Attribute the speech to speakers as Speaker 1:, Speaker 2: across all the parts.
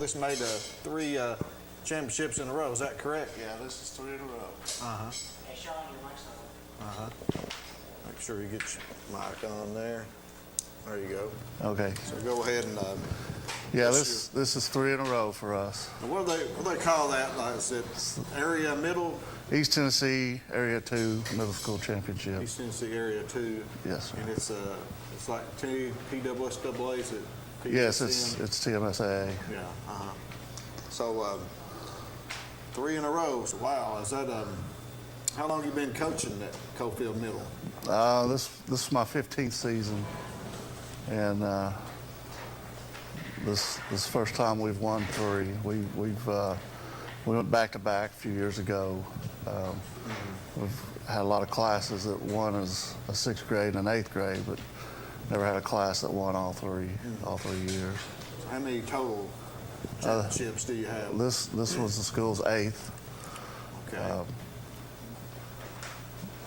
Speaker 1: oldest made 3 championships in a row. Is that correct?
Speaker 2: Yeah, this is 3 in a row.
Speaker 3: Hey, Sean, your mic's on.
Speaker 1: Make sure you get your mic on there. There you go.
Speaker 4: Okay.
Speaker 1: So go ahead and.
Speaker 4: Yeah, this is 3 in a row for us.
Speaker 1: What do they call that? Like, is it area middle?
Speaker 4: East Tennessee Area 2 Middle School Championship.
Speaker 1: East Tennessee Area 2.
Speaker 4: Yes, sir.
Speaker 1: And it's like PWSAA. Is it?
Speaker 4: Yes, it's TMSAA.
Speaker 1: Yeah. So 3 in a row. So, wow. Is that how long you been coaching at Cofield Middle?
Speaker 4: This is my 15th season, and this is the first time we've won 3. We went back to back a few years ago. We've had a lot of classes that won as a 6th grade and an 8th grade, but never had a class that won all 3 years.
Speaker 1: So how many total championships do you have?
Speaker 4: This was the school's 8th.
Speaker 1: Okay.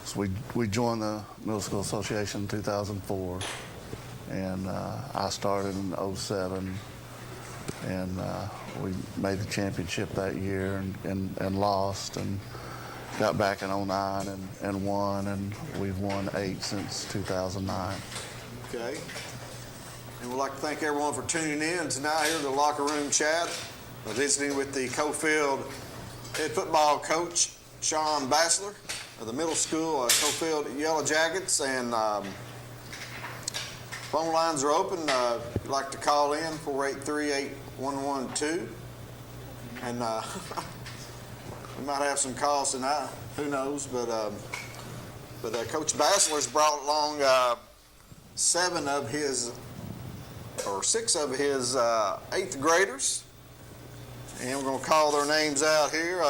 Speaker 4: So we joined the Middle School Association in 2004, and I started in 07, and we made the championship that year and lost, and got back in 09 and won, and we've won 8 since 2009.
Speaker 1: Okay. And we'd like to thank everyone for tuning in tonight here to the Locker Room Chat. We're visiting with the Cofield head football coach, Sean Bassler, of the middle school, Cofield Yellow Jackets. And phone lines are open. If you'd like to call in, 483-8112. And we might have some calls tonight. Who knows? But Coach Bassler's brought along 6 of his 8th graders, and we're going to call their names out here.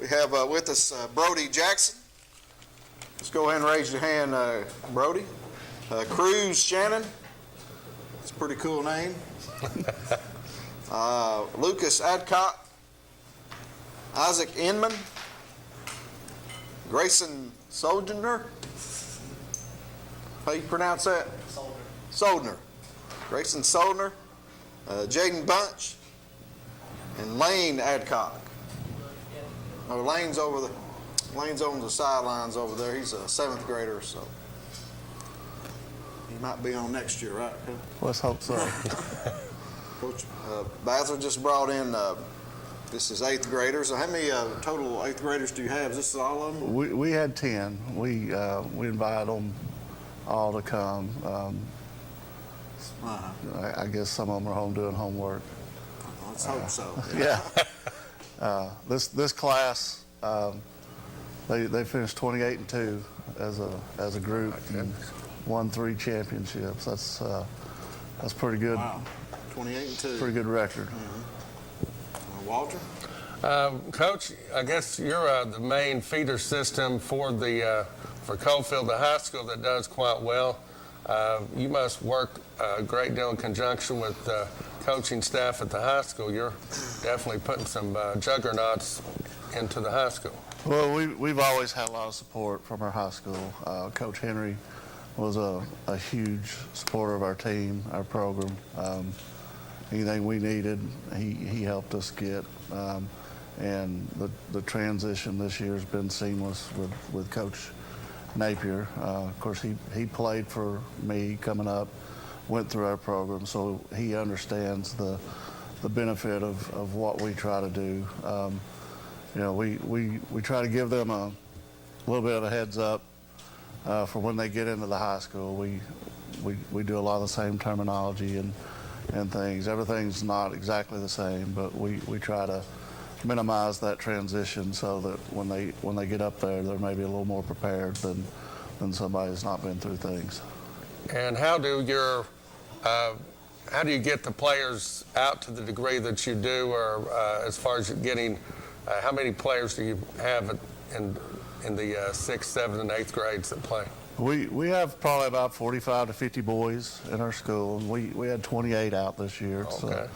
Speaker 1: We have with us Brody Jackson. Let's go ahead and raise your hand, Brody. Cruz Shannon. That's a pretty cool name. Lucas Adcock. Isaac Inman. Grayson Soldner. How you pronounce that? Soldner. Grayson Soldner. Jaden Bunch. And Lane Adcock. Oh, Lane's on the sidelines over there. He's a 7th grader, so he might be on next year, right?
Speaker 4: Let's hope so.
Speaker 1: Coach Bassler just brought in. This is 8th graders. How many total 8th graders do you have? Is this all of them?
Speaker 4: We had 10. We invited them all to come. I guess some of them are home doing homework.
Speaker 1: Let's hope so.
Speaker 4: Yeah. This class, they finished 28-2 as a group and won 3 championships. That's pretty good.
Speaker 1: Wow. 28-2.
Speaker 4: Pretty good record.
Speaker 1: Walter?
Speaker 5: Coach, I guess you're the main feeder system for Cofield, the high school that does quite well. You must work a great deal in conjunction with the coaching staff at the high school. You're definitely putting some juggernauts into the high school.
Speaker 4: Well, we've always had a lot of support from our high school. Coach Henry was a huge supporter of our team, our program. Anything we needed, he helped us get. And the transition this year has been seamless with Coach Napier. Of course, he played for me coming up, went through our program, so he understands the benefit of what we try to do. We try to give them a little bit of a heads up for when they get into the high school. We do a lot of the same terminology and things. Everything's not exactly the same, but we try to minimize that transition so that when they get up there, they're maybe a little more prepared than somebody who's not been through things.
Speaker 5: And how do you get the players out to the degree that you do, or as far as getting, how many players do you have in the 6th, 7th, and 8th grades that play?
Speaker 4: We have probably about 45 to 50 boys in our school, and we had 28 out this year.
Speaker 5: Okay.
Speaker 4: So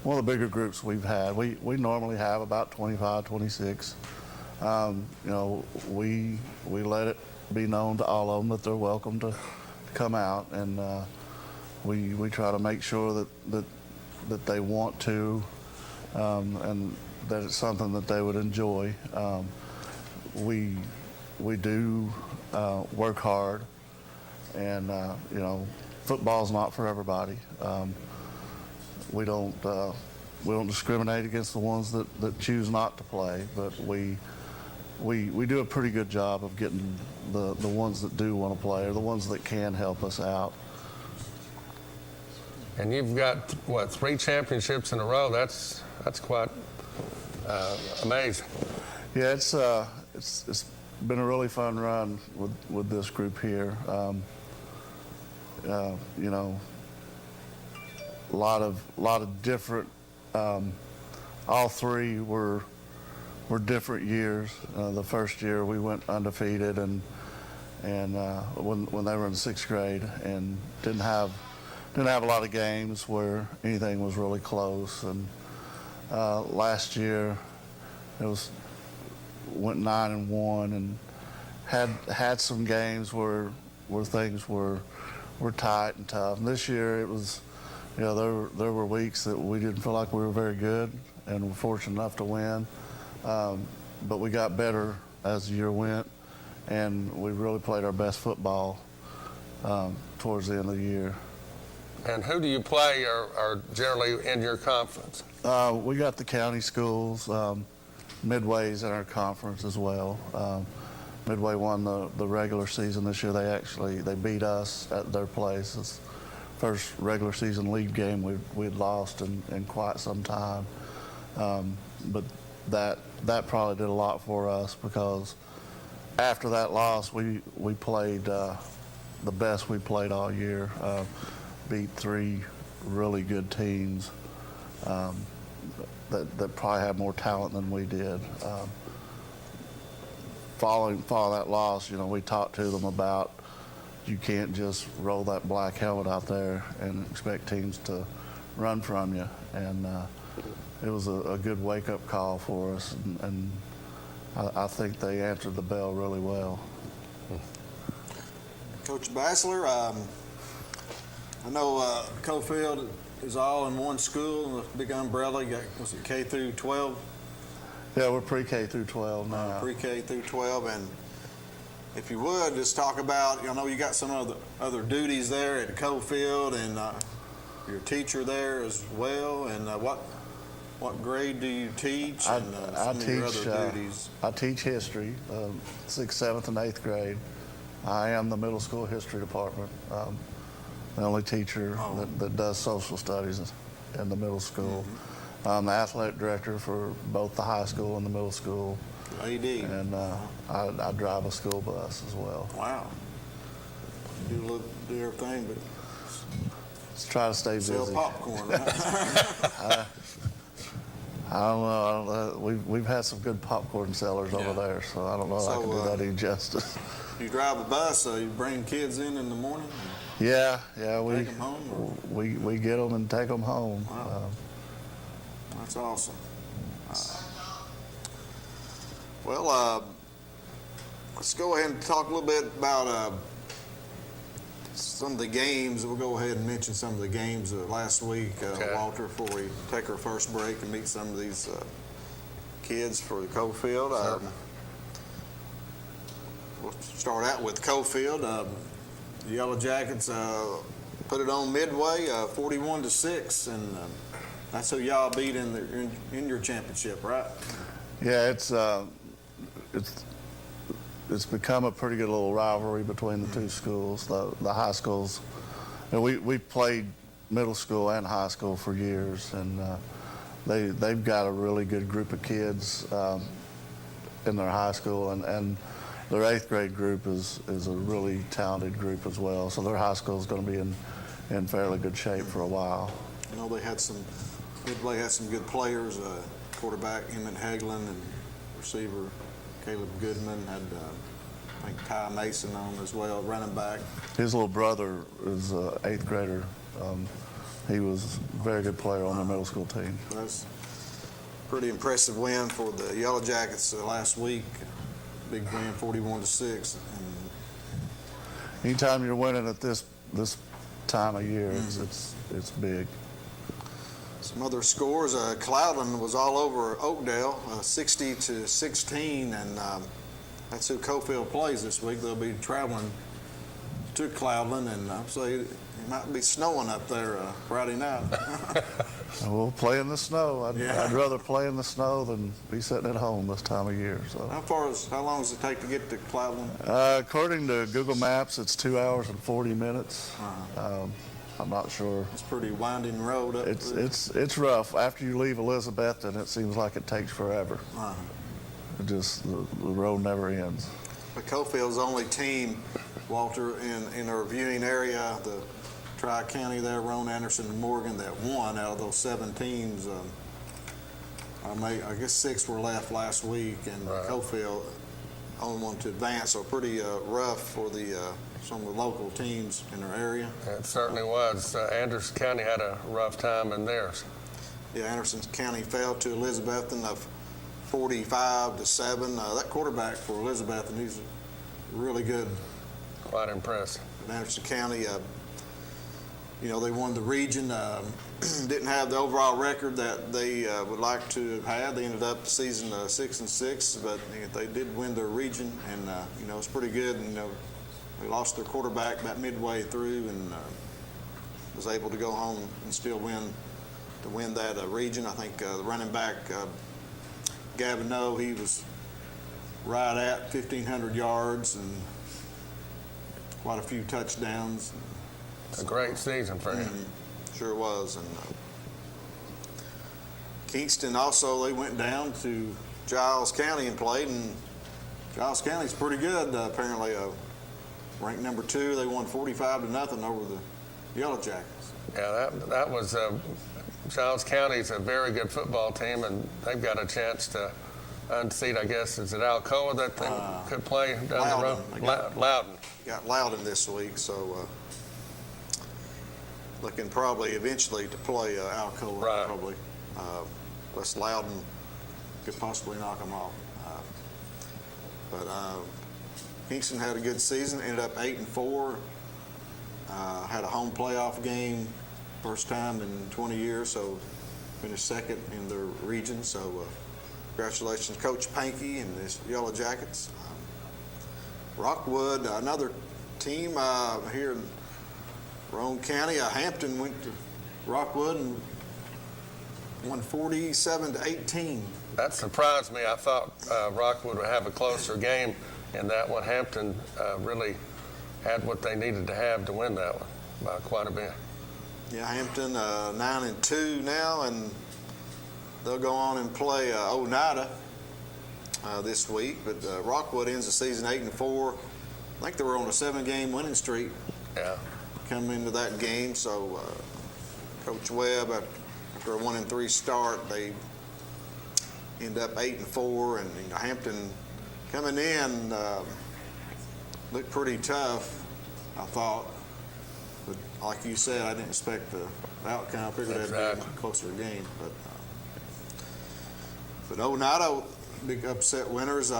Speaker 4: one of the bigger groups we've had. We normally have about 25, 26. We let it be known to all of them that they're welcome to come out, and we try to make sure that that they want to, and that it's something that they would enjoy. We do work hard, and you know, football's not for everybody. We don't discriminate against the ones that choose not to play, but we do a pretty good job of getting the ones that do want to play, or the ones that can help us out.
Speaker 5: And you've got, what, 3 championships in a row? That's quite amazing.
Speaker 4: Yeah, it's been a really fun run with this group here. You know, a lot of different. All 3 were different years. The first year we went undefeated, and when they were in 6th grade, and didn't have a lot of games where anything was really close. And last year went 9-1, and had some games where things were tight and tough. And this year it was, you know, there were weeks that we didn't feel like we were very good, and were fortunate enough to win. But we got better as the year went, and we really played our best football towards the end of the year.
Speaker 5: And who do you play are generally in your conference?
Speaker 4: We got the county schools. Midway's in our conference as well. Midway won the regular season this year. They beat us at their place. It's the first regular season league game we'd lost in quite some time. But that probably did a lot for us, because after that loss, we played the best we played all year. Beat 3 really good teams that probably had more talent than we did. Following that loss, you know, we talked to them about, you can't just roll that black helmet out there and expect teams to run from you. And it was a good wake-up call for us, and I think they answered the bell really well.
Speaker 1: Coach Bassler, I know Cofield is all in one school, a big umbrella. You got, was it K through 12?
Speaker 4: Yeah, we're pre-K through 12 now.
Speaker 1: Pre-K through 12, and if you would, just talk about, I know you got some other duties there at Cofield, and you're a teacher there as well, and what grade do you teach, and some of your other duties?
Speaker 4: I teach history, 6th, 7th, and 8th grade. I am the middle school history department. The only teacher that does social studies in the middle school.
Speaker 1: Mm-hmm.
Speaker 4: I'm the athletic director for both the high school and the middle school.
Speaker 1: AD.
Speaker 4: And I drive a school bus as well.
Speaker 1: Wow. You do everything but
Speaker 4: Just try to stay busy.
Speaker 1: sell popcorn, right?
Speaker 4: I don't know. We've had some good popcorn sellers over there, so I don't know if I can do that any justice.
Speaker 1: You drive a bus, so you bring kids in the morning?
Speaker 4: Yeah, we
Speaker 1: Take them home?
Speaker 4: we get them and take them home.
Speaker 1: Wow. That's awesome. Well, let's go ahead and talk a little bit about some of the games. We'll go ahead and mention some of the games last week,
Speaker 5: Okay.
Speaker 1: Walter, before we take our first break and meet some of these kids for the Cofield.
Speaker 5: Sure.
Speaker 1: We'll start out with Cofield. The Yellow Jackets put it on Midway, 41-6, and that's who y'all beat in your championship, right?
Speaker 4: Yeah, it's become a pretty good little rivalry between the two schools, the high schools. And we played middle school and high school for years, and they've got a really good group of kids in their high school, and their 8th grade group is a really talented group as well. So their high school is going to be in fairly good shape for a while.
Speaker 1: I know Midway had some good players, quarterback Emmett Hagelin and receiver Caleb Goodman, had I think Ty Mason on as well, running back.
Speaker 4: His little brother is an 8th grader. He was a very good player on the middle school team.
Speaker 1: That's a pretty impressive win for the Yellow Jackets last week. Big win, 41-6.
Speaker 4: Anytime you're winning at this time of year, it's big.
Speaker 1: Some other scores, Cloudland was all over Oakdale, 60-16, and that's who Cofield plays this week. They'll be traveling to Cloudland, and so it might be snowing up there Friday night.
Speaker 4: We'll play in the snow.
Speaker 1: Yeah.
Speaker 4: I'd rather play in the snow than be sitting at home this time of year. So,
Speaker 1: How long does it take to get to Cloudland?
Speaker 4: according to Google Maps, it's 2 hours and 40 minutes. I'm not sure.
Speaker 1: It's a pretty winding road up.
Speaker 4: It's rough. After you leave Elizabethton, it seems like it takes forever. It just the road never ends.
Speaker 1: But Cofield's the only team, Walter, in our viewing area, the Tri-County there, Roan, Anderson, and Morgan, that won out of those 7 teams. I guess 6 were left last week, and
Speaker 5: Right.
Speaker 1: Cofield only one to advance. So pretty rough for some of the local teams in our area.
Speaker 5: It certainly was. Anderson County had a rough time in theirs.
Speaker 1: Yeah, Anderson County fell to Elizabethton of 45-7. That quarterback for Elizabethton, he's really good.
Speaker 5: Quite impressive.
Speaker 1: Anderson County, they won the region. Didn't have the overall record that they would like to have had. They ended up the season 6-6, but they did win their region, and it's pretty good. And, they lost their quarterback about midway through, and was able to go home and still win that region. I think the running back Gavin Noe, he was right at 1,500 yards and quite a few touchdowns.
Speaker 5: A great season for him.
Speaker 1: Sure was. And Kingston also, they went down to Giles County and played, and Giles County's pretty good, apparently. Ranked number 2, they won 45-0 over the Yellow Jackets.
Speaker 5: Yeah, that was Giles County's a very good football team, and they've got a chance to unseat, I guess, is it Alcoa that they could play down the road? Loudon.
Speaker 1: Got Loudon this week, so looking probably eventually to play Alcoa,
Speaker 5: Right.
Speaker 1: probably. Unless Loudon could possibly knock them off. But Kingston had a good season, ended up 8-4. Had a home playoff game, first time in 20 years, so finished second in their region. So congratulations, Coach Pankey and his Yellow Jackets. Rockwood, another team here in Roan County. Hampton went to Rockwood and won 47-18.
Speaker 5: That surprised me. I thought Rockwood would have a closer game in that one. Hampton really had what they needed to have to win that one by quite a bit.
Speaker 1: Yeah, Hampton 9-2 now, and they'll go on and play Oneida this week. But Rockwood ends the season 8-4. I think they were on a 7-game winning streak.
Speaker 5: Yeah.
Speaker 1: Coming into that game, so Coach Webb, after a 1-3 start, they end up 8-4, and Hampton coming in looked pretty tough, I thought. But like you said, I didn't expect the outcome. I figured that'd be a closer game. But Oneida, big upset winners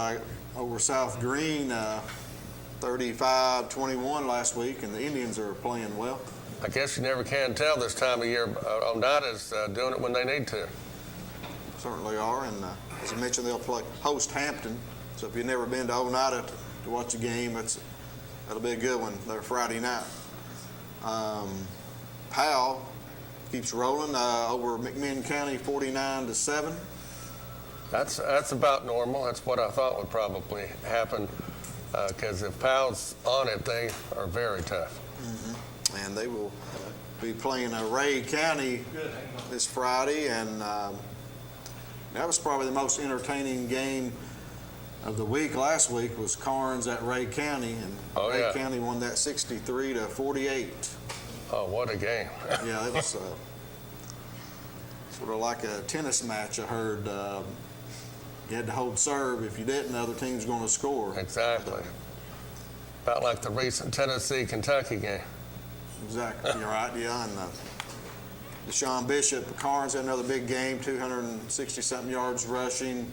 Speaker 1: over South Green, 35-21 last week, and the Indians are playing well.
Speaker 5: I guess you never can tell this time of year. Oneida's doing it when they need to.
Speaker 1: Certainly are, and as I mentioned, they'll host Hampton. So if you've never been to Oneida to watch a game, that'll be a good one there Friday night. Powell keeps rolling over McMinn County 49-7.
Speaker 5: That's about normal. That's what I thought would probably happen, because if Powell's on it, they are very tough.
Speaker 1: Mm-hmm. And they will be playing Ray County this Friday, and that was probably the most entertaining game of the week. Last week was Carnes at Ray County, and Ray County won that 63-48.
Speaker 5: Oh, what a game.
Speaker 1: Yeah, it was sort of like a tennis match, I heard. You had to hold serve. If you didn't, the other team's going to score.
Speaker 5: Exactly. About like the recent Tennessee-Kentucky game.
Speaker 1: Exactly. You're right, yeah. And Deshaun Bishop, Carnes had another big game, 260-something yards rushing.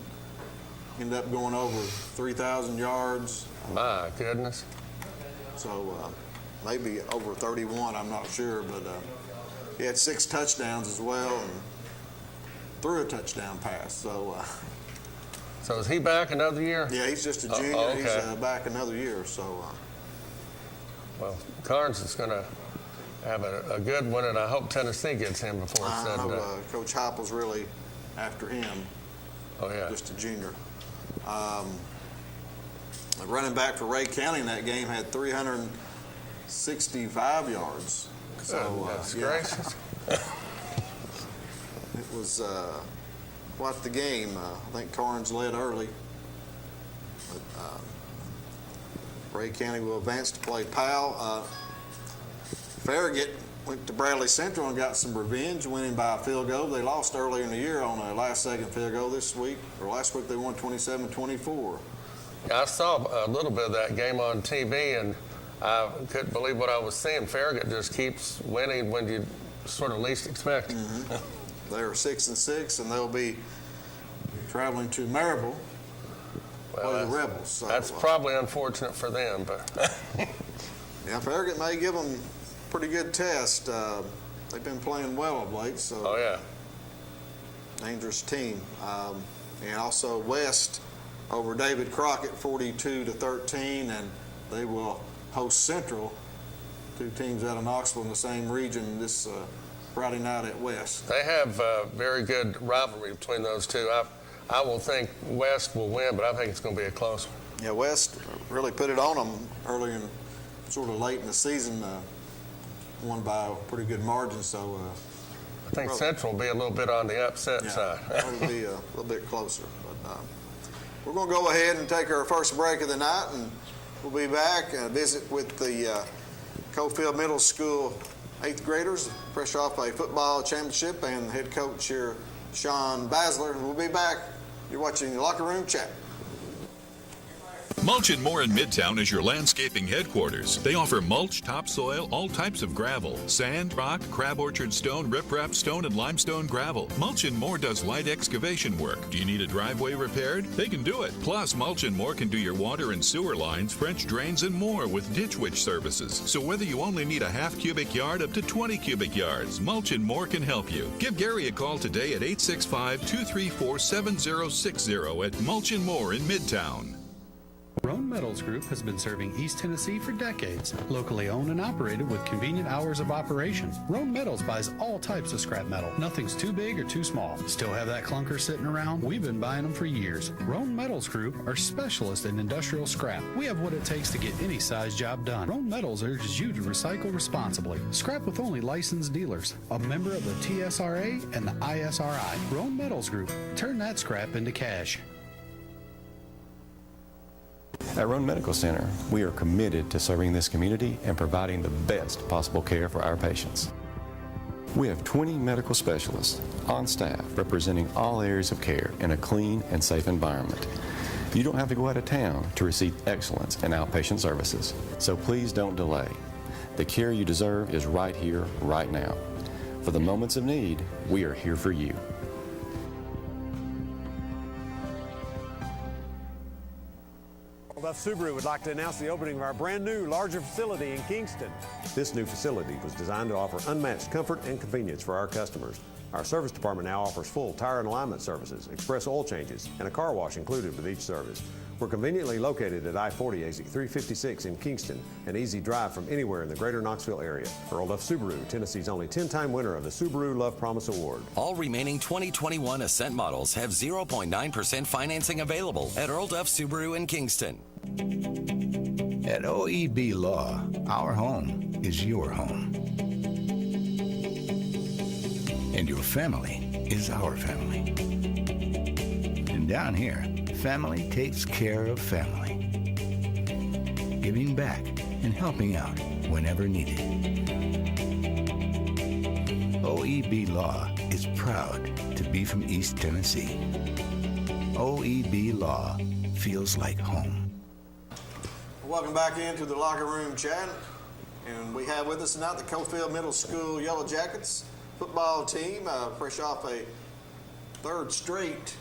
Speaker 1: Ended up going over 3,000 yards.
Speaker 5: My goodness.
Speaker 1: So maybe over 31, I'm not sure. But he had 6 touchdowns as well. And threw a touchdown pass. So,
Speaker 5: So is he back another year?
Speaker 1: yeah, he's just a junior.
Speaker 5: okay.
Speaker 1: He's back another year. So,
Speaker 5: Well, Carnes is going to have a good one, and I hope Tennessee gets him before it's
Speaker 1: I
Speaker 5: said and
Speaker 1: know
Speaker 5: done.
Speaker 1: Coach Heupel's really after him,
Speaker 5: Oh, yeah.
Speaker 1: just a junior. The running back for Ray County in that game had 365 yards. So,
Speaker 5: Goodness
Speaker 1: yeah,
Speaker 5: gracious.
Speaker 1: it was quite the game. I think Carnes led early. But, Ray County will advance to play Powell. Farragut went to Bradley Central and got some revenge, winning by a field goal. They lost earlier in the year on a last-second field goal this week. Or last week they won 27-24.
Speaker 5: I saw a little bit of that game on TV, and I couldn't believe what I was seeing. Farragut just keeps winning when you sort of least expect.
Speaker 1: They're 6-6, and they'll be traveling to Maryville. Play the Rebels. So,
Speaker 5: That's probably unfortunate for them, but
Speaker 1: yeah, Farragut may give them a pretty good test. They've been playing well of late, so
Speaker 5: oh yeah.
Speaker 1: dangerous team. And also West over David Crockett, 42-13, and they will host Central, two teams out of Knoxville in the same region, this Friday night at West.
Speaker 5: They have a very good rivalry between those two. I will think West will win, but I think it's going to be a close one.
Speaker 1: Yeah, West really put it on them early and sort of late in the season, won by a pretty good margin. So
Speaker 5: I think Central will be a little bit on the upset side.
Speaker 1: It'll be a little bit closer. But we're going to go ahead and take our first break of the night, and we'll be back and visit with the Cofield Middle School 8th graders, fresh off a football championship, and head coach here, Sean Basler. And we'll be back. You're watching the Locker Room Chat.
Speaker 2: Mulch & More in Midtown is your landscaping headquarters. They offer mulch, topsoil, all types of gravel, sand, rock, crab orchard stone, riprap stone, and limestone gravel. Mulch & More does light excavation work. Do you need a driveway repaired? They can do it. Plus, Mulch & More can do your water and sewer lines, French drains, and more with Ditch Witch services. So whether you only need a half cubic yard up to 20 cubic yards, Mulch & More can help you. Give Gary a call today at 865-234-7060 at Mulch & More in Midtown.
Speaker 6: Roan Metals Group has been serving East Tennessee for decades. Locally owned and operated with convenient hours of operation. Roan Metals buys all types of scrap metal. Nothing's too big or too small. Still have that clunker sitting around? We've been buying them for years. Roan Metals Group are specialists in industrial scrap. We have what it takes to get any size job done. Roan Metals urges you to recycle responsibly. Scrap with only licensed dealers. A member of the TSRA and the ISRI. Roan Metals Group. Turn that scrap into cash.
Speaker 7: At Roan Medical Center, we are committed to serving this community and providing the best possible care for our patients. We have 20 medical specialists on staff representing all areas of care in a clean and safe environment. You don't have to go out of town to receive excellence in outpatient services, so please don't delay. The care you deserve is right here, right now. For the moments of need, we are here for you.
Speaker 8: Subaru would like to announce the opening of our brand new, larger facility in Kingston. This new facility was designed to offer unmatched comfort and convenience for our customers. Our service department now offers full tire and alignment services, express oil changes, and a car wash included with each service. We're conveniently located at I-40 exit 356 in Kingston, an easy drive from anywhere in the greater Knoxville area. Earl Duff Subaru, Tennessee's only 10-time winner of the Subaru Love Promise Award.
Speaker 9: All remaining 2021 Ascent models have 0.9% financing available at Earl Duff Subaru in Kingston.
Speaker 10: At OEB Law, our home is your home. And your family is our family. And down here, family takes care of family. Giving back and helping out whenever needed. OEB Law is proud to be from East Tennessee. OEB Law feels like home.
Speaker 1: Welcome back into the Locker Room Chat. And we have with us tonight the Cofield Middle School Yellow Jackets football team, fresh off a third straight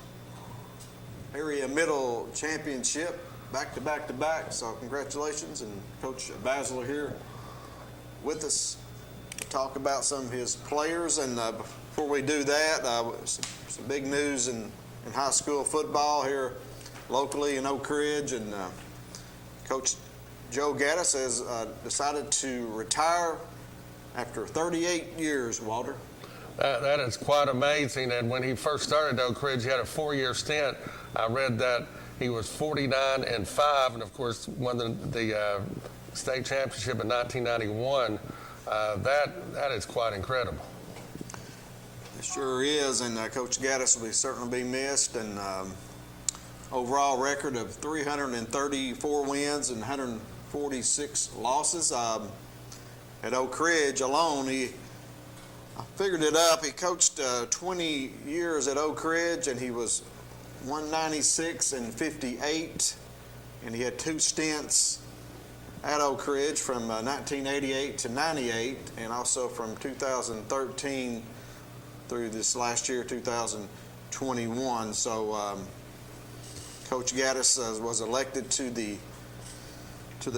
Speaker 1: area middle championship, back to back to back. So congratulations, and Coach Basler here with us to talk about some of his players. And before we do that, some big news in high school football here locally in Oak Ridge, and Coach Joe Gaddis has decided to retire after 38 years, Walter.
Speaker 5: That is quite amazing. And when he first started Oak Ridge, he had a 4-year stint. I read that he was 49-5, and of course won the state championship in 1991. That is quite incredible.
Speaker 1: It sure is, and Coach Gaddis will certainly be missed. And overall record of 334 wins and 146 losses. At Oak Ridge alone, I figured it up. He coached 20 years at Oak Ridge, and he was 196-58, and he had 2 stints at Oak Ridge from 1988 to 98, and also from 2013 through this last year, 2021. So Coach Gaddis was elected to the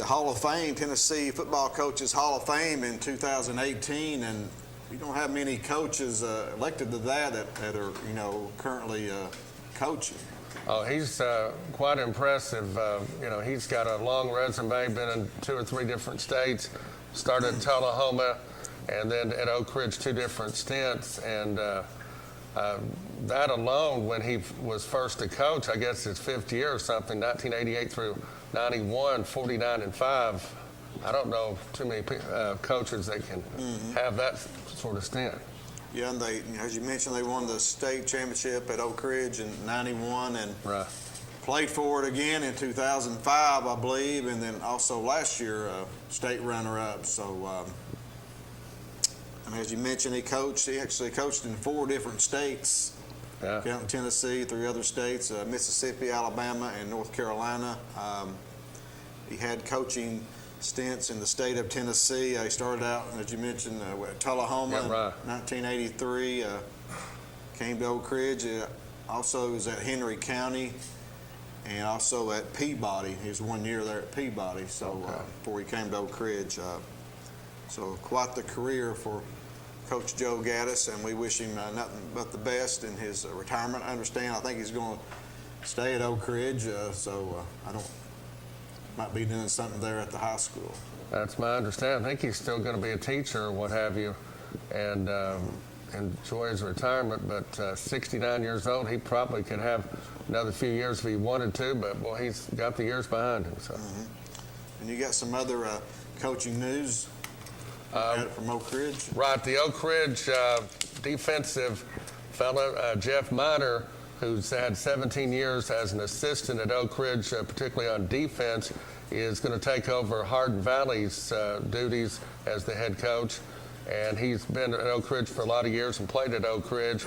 Speaker 1: Hall of Fame, Tennessee Football Coaches Hall of Fame in 2018, and we don't have many coaches elected to that are currently coaching.
Speaker 5: Oh, he's quite impressive. He's got a long resume, been in 2 or 3 different states, started at Tullahoma, and then at Oak Ridge 2 different stints. And that alone, when he was first a coach, I guess his 5th year or something, 1988 through 91, 49-5. I don't know too many coaches that can have that sort of stint.
Speaker 1: Yeah, and they, as you mentioned, they won the state championship at Oak Ridge in '91, and played for it again in 2005, I believe, and then also last year state runner-up. So, and as you mentioned, he actually coached in 4 different states, counting Tennessee, 3 other states, Mississippi, Alabama, and North Carolina. He had coaching stints in the state of Tennessee. He started out, as you mentioned, at Tullahoma in 1983, came to Oak Ridge, also was at Henry County, and also at Peabody. He was 1 year there at Peabody, so before he came to Oak Ridge. So quite the career for Coach Joe Gaddis, and we wish him nothing but the best in his retirement. I understand, I think he's going to stay at Oak Ridge, so might be doing something there at the high school.
Speaker 5: That's my understanding. I think he's still going to be a teacher or what have you, and enjoy his retirement. But 69 years old, he probably could have another few years if he wanted to, but boy, he's got the years behind him. So.
Speaker 1: And you got some other coaching news from Oak Ridge?
Speaker 5: Right, the Oak Ridge defensive fellow, Jeff Miner, who's had 17 years as an assistant at Oak Ridge, particularly on defense, is going to take over Hardin Valley's duties as the head coach. And he's been at Oak Ridge for a lot of years and played at Oak Ridge,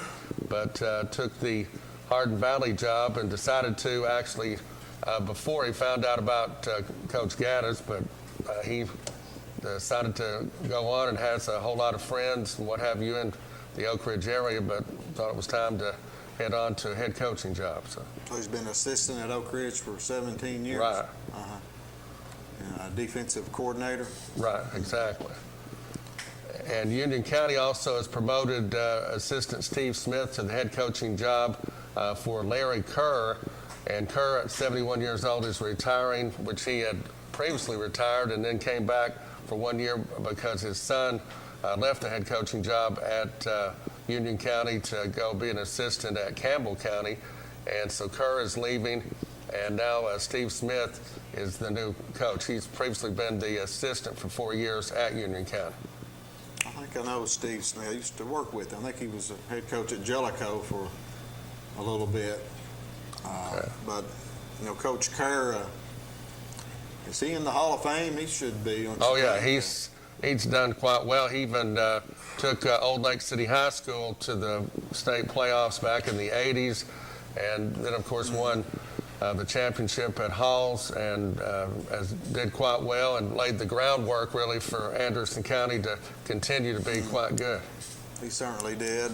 Speaker 5: but took the Hardin Valley job and decided to actually, before he found out about Coach Gaddis, but he decided to go on and has a whole lot of friends and what have you in the Oak Ridge area, but thought it was time to head on to a head coaching job. So
Speaker 1: he's been assistant at Oak Ridge for 17 years.
Speaker 5: Right.
Speaker 1: And a defensive coordinator.
Speaker 5: Right, exactly. And Union County also has promoted Assistant Steve Smith to the head coaching job for Larry Kerr. And Kerr, at 71 years old, is retiring, which he had previously retired and then came back for 1 year because his son left the head coaching job at Union County to go be an assistant at Campbell County. And so Kerr is leaving, and now Steve Smith is the new coach. He's previously been the assistant for 4 years at Union County.
Speaker 1: I think I know Steve Smith. I used to work with him. I think he was a head coach at Jellicoe for a little bit. But, Coach Kerr, is he in the Hall of Fame? He should be.
Speaker 5: Oh, yeah. He's done quite well. He even took Old Lake City High School to the state playoffs back in the 80s, and then, of course, won the championship at Halls, and did quite well and laid the groundwork, really, for Anderson County to continue to be quite good.
Speaker 1: He certainly did.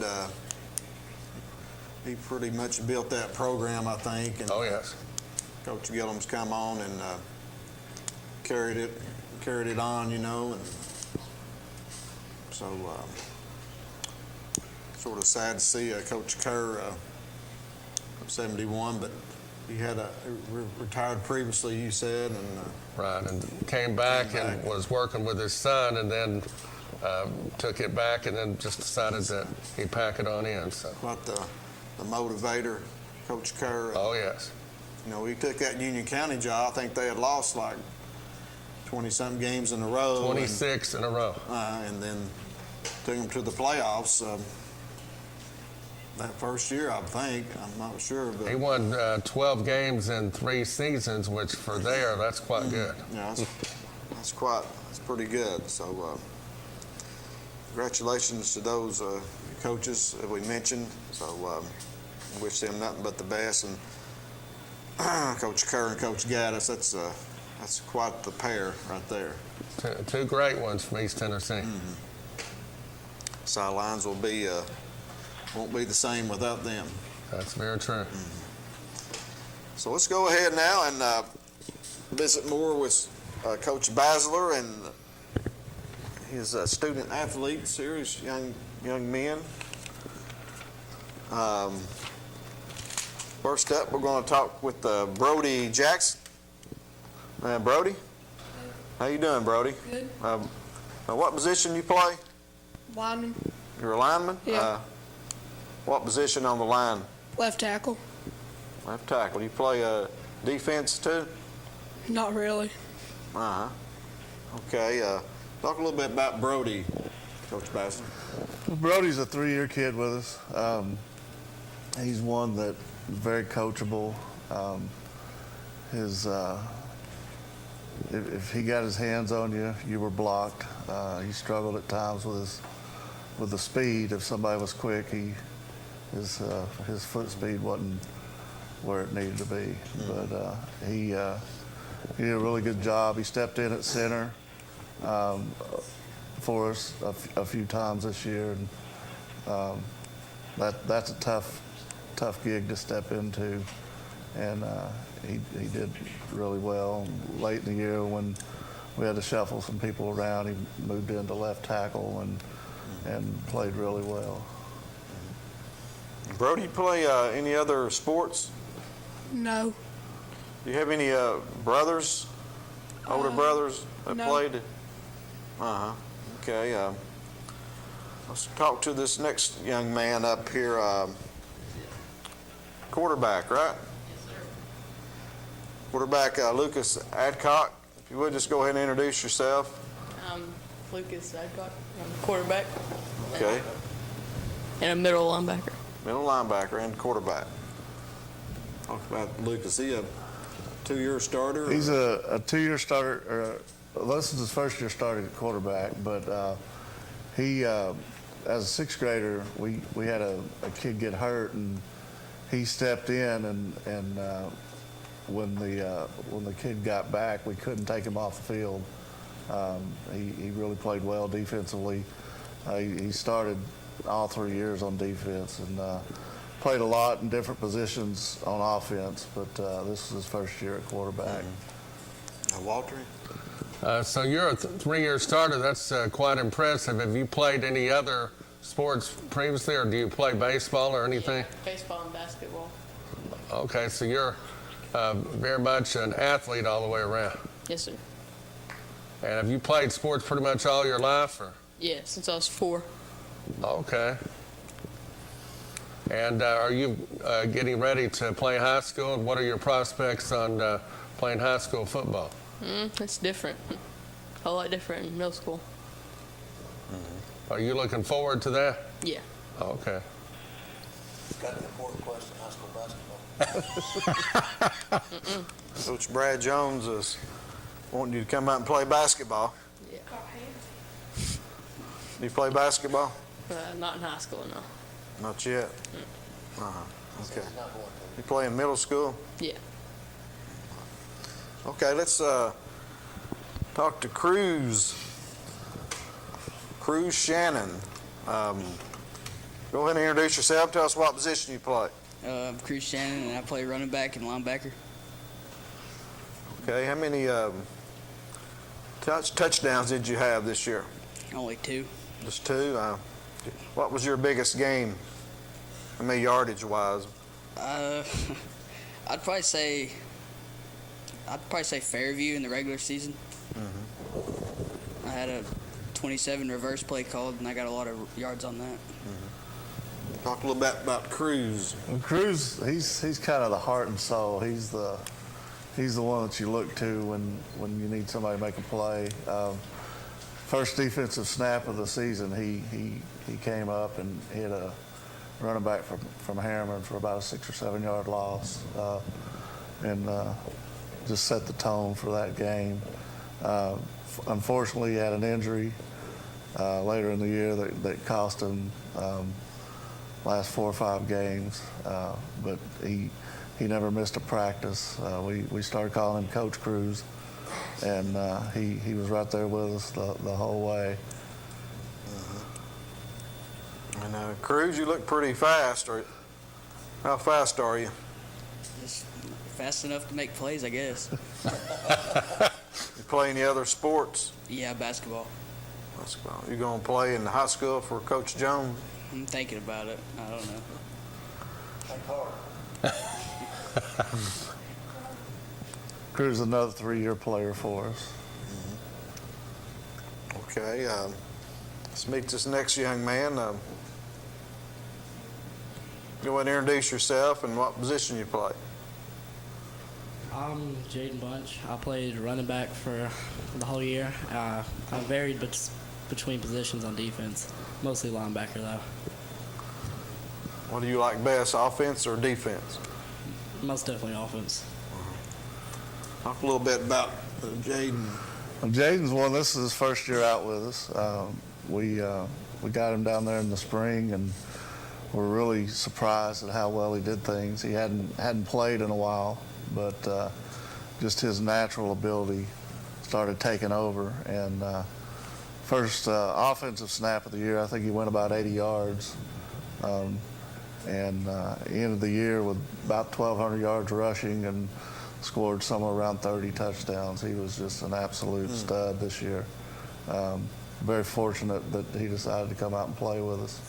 Speaker 1: He pretty much built that program, I think. And
Speaker 5: oh, yes.
Speaker 1: Coach Gillum's come on and carried it on, and so sort of sad to see Coach Kerr, 71, but he had retired previously, you said, and
Speaker 5: Right, and came back and was working with his son, and then took it back, and then just decided that he'd pack it on in. So.
Speaker 1: quite the motivator, Coach Kerr.
Speaker 5: Oh yes.
Speaker 1: You know, he took that Union County job. I think they had lost like 20-something games in a row.
Speaker 5: 26 in a row.
Speaker 1: And then took them to the playoffs. That first year, I think. I'm not sure. But
Speaker 5: He won 12 games in 3 seasons, which for there, that's quite good.
Speaker 1: yeah, that's pretty good. So congratulations to those coaches that we mentioned. So wish them nothing but the best. And Coach Kerr and Coach Gaddis, that's quite the pair right there.
Speaker 5: Two great ones from East Tennessee.
Speaker 1: Sidelines won't be the same without them.
Speaker 5: That's very true.
Speaker 1: So let's go ahead now and visit more with Coach Basler and his student athletes here, his young men. First up, we're going to talk with Brody Jackson. Brody, how you doing, Brody?
Speaker 11: Good.
Speaker 1: What position you play?
Speaker 11: Lineman.
Speaker 1: You're a lineman?
Speaker 11: Yeah.
Speaker 1: What position on the line?
Speaker 11: Left tackle.
Speaker 1: Left tackle. You play defense too?
Speaker 11: Not really.
Speaker 1: Uh-huh. Okay. Talk a little bit about Brody, Coach Basler.
Speaker 4: Brody's a 3-year kid with us. He's one that is very coachable. If he got his hands on you, you were blocked. He struggled at times with the speed. If somebody was quick, his foot speed wasn't where it needed to be. But he did a really good job. He stepped in at center for us a few times this year, and that's a tough gig to step into. And he did really well. Late in the year, when we had to shuffle some people around, he moved into left tackle and played really well.
Speaker 1: Brody, you play any other sports?
Speaker 11: No.
Speaker 1: Do you have any brothers, older brothers that
Speaker 11: no.
Speaker 1: played? Uh-huh. Okay. Let's talk to this next young man up here. Quarterback, right? Quarterback Lucas Adcock. If you would, just go ahead and introduce yourself.
Speaker 12: I'm Lucas Adcock. I'm a quarterback.
Speaker 1: Okay.
Speaker 12: And a middle linebacker.
Speaker 1: Middle linebacker and quarterback. Talk about Lucas. Is he a 2-year starter?
Speaker 4: He's a 2-year starter. This is his first year starting at quarterback, but he, as a 6th grader, we had a kid get hurt, and he stepped in, and when the kid got back, we couldn't take him off the field. He really played well defensively. He started all 3 years on defense and played a lot in different positions on offense, but this is his first year at quarterback.
Speaker 1: Walter?
Speaker 5: So you're a 3-year starter. That's quite impressive. Have you played any other sports previously, or do you play baseball or anything?
Speaker 12: Yeah, baseball and basketball.
Speaker 5: Okay, so you're very much an athlete all the way around.
Speaker 12: Yes, sir.
Speaker 5: And have you played sports pretty much all your life, or?
Speaker 12: Yeah, since I was 4.
Speaker 5: Okay. And are you getting ready to play high school? And what are your prospects on playing high school football?
Speaker 12: It's different. A lot different in middle school.
Speaker 5: Are you looking forward to that?
Speaker 12: Yeah.
Speaker 5: Okay.
Speaker 13: Got an important question, high school basketball.
Speaker 1: Coach Brad Jones is wanting you to come out and play basketball.
Speaker 12: Yeah.
Speaker 1: Do you play basketball?
Speaker 12: Not in high school, no.
Speaker 1: Not yet. Okay. You play in middle school?
Speaker 12: Yeah.
Speaker 1: Okay, let's talk to Cruz Shannon. Go ahead and introduce yourself. Tell us what position you play.
Speaker 14: I'm Cruz Shannon, and I play running back and linebacker.
Speaker 1: Okay, how many touchdowns did you have this year?
Speaker 14: Only 2.
Speaker 1: Just 2? What was your biggest game? I mean, yardage-wise.
Speaker 14: I'd probably say Fairview in the regular season. I had a 27 reverse play called, and I got a lot of yards on that.
Speaker 1: Talk a little bit about Cruz.
Speaker 4: Well, Cruz, he's kind of the heart and soul. He's the one that you look to when you need somebody to make a play. First defensive snap of the season, he came up and hit a running back from Harriman for about a 6 or 7 yard loss, and just set the tone for that game. Unfortunately, he had an injury later in the year that cost him last 4 or 5 games, but he never missed a practice. We started calling him Coach Cruz, and he was right there with us the whole way.
Speaker 1: And Cruz, you look pretty fast. How fast are you?
Speaker 14: Just fast enough to make plays, I guess.
Speaker 1: You play any other sports?
Speaker 14: Yeah, basketball.
Speaker 1: Basketball. You going to play in the high school for Coach Jones?
Speaker 14: I'm thinking about it. I don't know.
Speaker 4: Cruz is another 3-year player for us.
Speaker 1: Okay. Let's meet this next young man. Go ahead and introduce yourself and what position you play.
Speaker 15: I'm Jaden Bunch. I played running back for the whole year. I varied between positions on defense, mostly linebacker though.
Speaker 1: What do you like best, offense or defense?
Speaker 15: Most definitely offense.
Speaker 1: Talk a little bit about Jaden.
Speaker 4: Well, Jaden's one. This is his first year out with us. We got him down there in the spring, and we're really surprised at how well he did things. He hadn't played in a while, but just his natural ability started taking over. And first offensive snap of the year, I think he went about 80 yards. And he ended the year with about 1,200 yards rushing and scored somewhere around 30 touchdowns. He was just an absolute stud this year. Very fortunate that he decided to come out and play with us.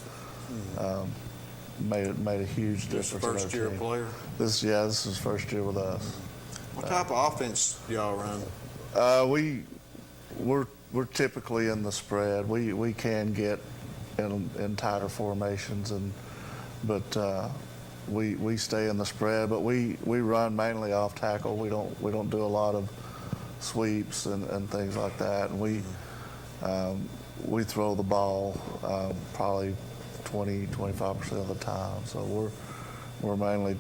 Speaker 4: Made a huge difference.
Speaker 1: First year player?
Speaker 4: This is his first year with us.
Speaker 1: What type of offense do y'all run?
Speaker 4: We're typically in the spread. We can get in tighter formations, but we stay in the spread. But we run mainly off tackle. We don't do a lot of sweeps and things like that. And we throw the ball probably 20-25% of the time. So we're mainly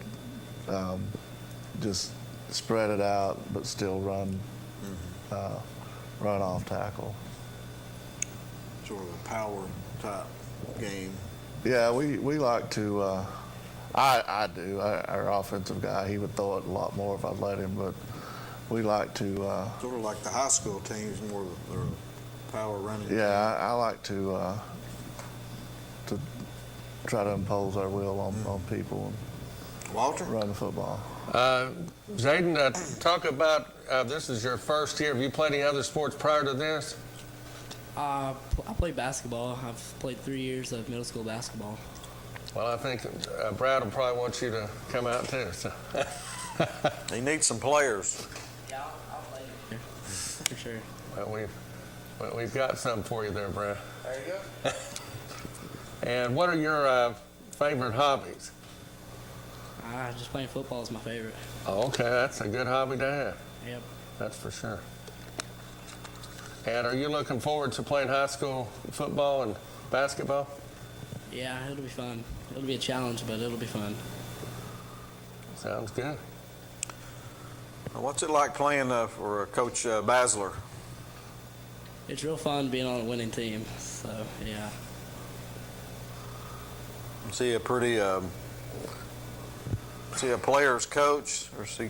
Speaker 4: just spread it out, but still run off tackle.
Speaker 1: Sort of a power type game.
Speaker 4: Yeah, we like to. I do. Our offensive guy, he would throw it a lot more if I'd let him, but we like to.
Speaker 1: Sort of like the high school teams, more of their power running.
Speaker 4: Yeah, I like to try to impose our will on people and
Speaker 1: Walter?
Speaker 4: run the football.
Speaker 5: Jaden, talk about this is your first year. Have you played any other sports prior to this?
Speaker 15: I played basketball. I've played 3 years of middle school basketball.
Speaker 5: Well, I think Brad will probably want you to come out too. So.
Speaker 1: He needs some players.
Speaker 15: Yeah, I'll play here for sure.
Speaker 5: Well, we've got something for you there, Brad.
Speaker 13: There you go.
Speaker 5: And what are your favorite hobbies?
Speaker 15: Just playing football is my favorite.
Speaker 5: Oh, okay, that's a good hobby to have.
Speaker 15: Yep.
Speaker 5: That's for sure. And are you looking forward to playing high school football and basketball?
Speaker 15: Yeah, it'll be fun. It'll be a challenge, but it'll be fun.
Speaker 5: Sounds good.
Speaker 1: What's it like playing for Coach Basler?
Speaker 15: It's real fun being on a winning team. So yeah.
Speaker 1: Is he a pretty? Is he a player's coach, or is he?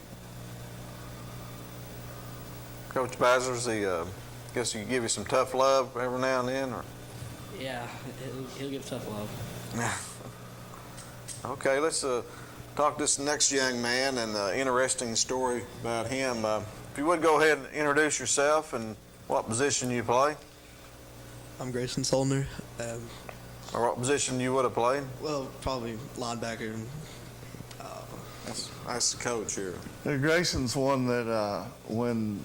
Speaker 1: Coach Basler, is he? Guess he give you some tough love every now and then, or?
Speaker 15: Yeah, he'll give tough love.
Speaker 1: Okay, let's talk to this next young man and interesting story about him. If you would go ahead and introduce yourself and what position you play.
Speaker 16: I'm Grayson Solner.
Speaker 1: Or what position you would have played?
Speaker 13: Well, probably linebacker.
Speaker 1: That's the coach here.
Speaker 4: Grayson's one that when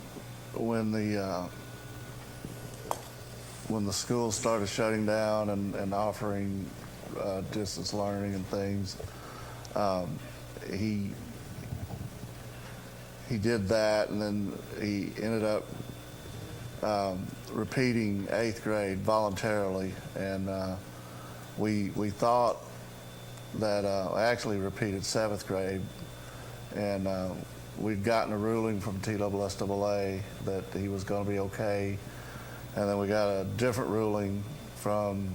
Speaker 4: the school started shutting down and offering distance learning and things, he did that, and then he ended up repeating 8th grade voluntarily, and we thought that actually repeated 7th grade, and we'd gotten a ruling from TSSAA that he was going to be okay, and then we got a different ruling from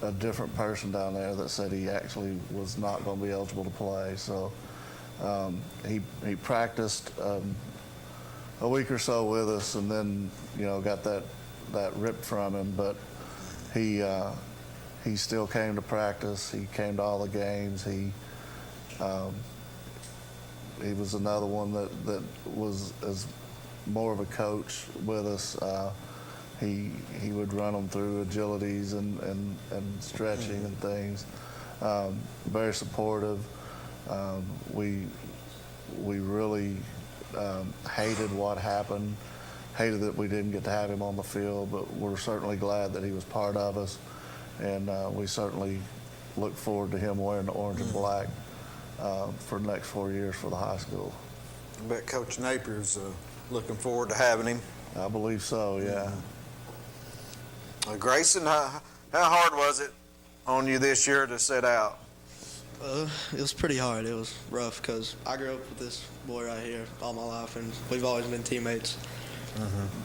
Speaker 4: a different person down there that said he actually was not going to be eligible to play. So he practiced a week or so with us, and then got that ripped from him. But he still came to practice. He came to all the games. He was another one that was as more of a coach with us. He would run them through agilities and stretching and things. Very supportive. We really hated what happened. Hated that we didn't get to have him on the field, but we're certainly glad that he was part of us, and we certainly look forward to him wearing the orange and black for the next 4 years for the high school.
Speaker 1: I bet Coach Napier's looking forward to having him.
Speaker 4: I believe so, yeah.
Speaker 1: Grayson, how hard was it on you this year to sit out?
Speaker 13: It was pretty hard. It was rough because I grew up with this boy right here all my life, and we've always been teammates.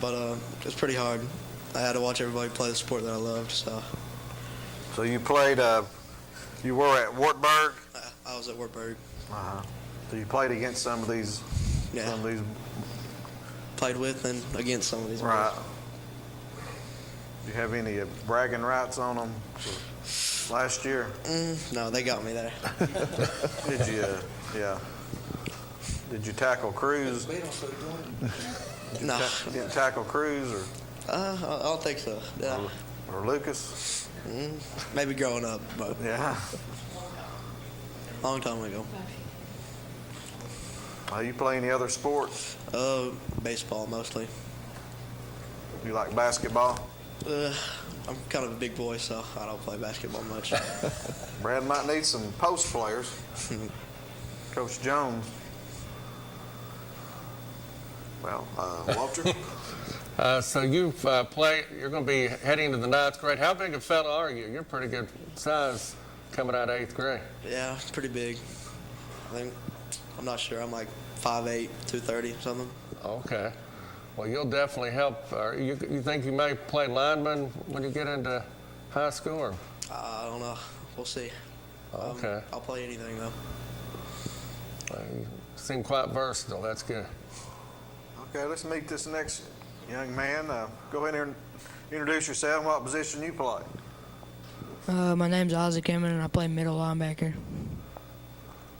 Speaker 13: But it was pretty hard. I had to watch everybody play the sport that I loved. So
Speaker 1: you played. You were at Wartburg.
Speaker 13: I was at Wartburg.
Speaker 1: So you played against some of these.
Speaker 13: Yeah.
Speaker 1: Some of these.
Speaker 13: Played with and against some of these.
Speaker 1: Right.
Speaker 13: Boys.
Speaker 1: Do you have any bragging rights on them last year?
Speaker 13: No, they got me there.
Speaker 1: Did you? Yeah. Did you tackle Cruz?
Speaker 13: No.
Speaker 1: You didn't tackle Cruz or?
Speaker 13: I don't think so. Yeah.
Speaker 1: Or Lucas?
Speaker 13: Maybe growing up, but
Speaker 1: yeah.
Speaker 13: Long time ago.
Speaker 1: You play any other sports?
Speaker 13: Baseball mostly.
Speaker 1: You like basketball?
Speaker 13: I'm kind of a big boy, so I don't play basketball much.
Speaker 1: Brad might need some post players. Coach Jones. Well, Walter?
Speaker 5: So you've you're going to be heading to the 9th grade. How big a fella are you? You're pretty good size coming out of 8th grade.
Speaker 13: Yeah, pretty big. I'm not sure. I'm like 5'8", 230 something.
Speaker 5: Okay. Well, you'll definitely help. You think you may play lineman when you get into high school? Or?
Speaker 13: I don't know. We'll see.
Speaker 5: Okay.
Speaker 13: I'll play anything, though.
Speaker 5: You seem quite versatile. That's good.
Speaker 1: Okay, let's meet this next young man. Go ahead and introduce yourself and what position you play.
Speaker 16: My name's Isaac Emmett, and I play middle linebacker.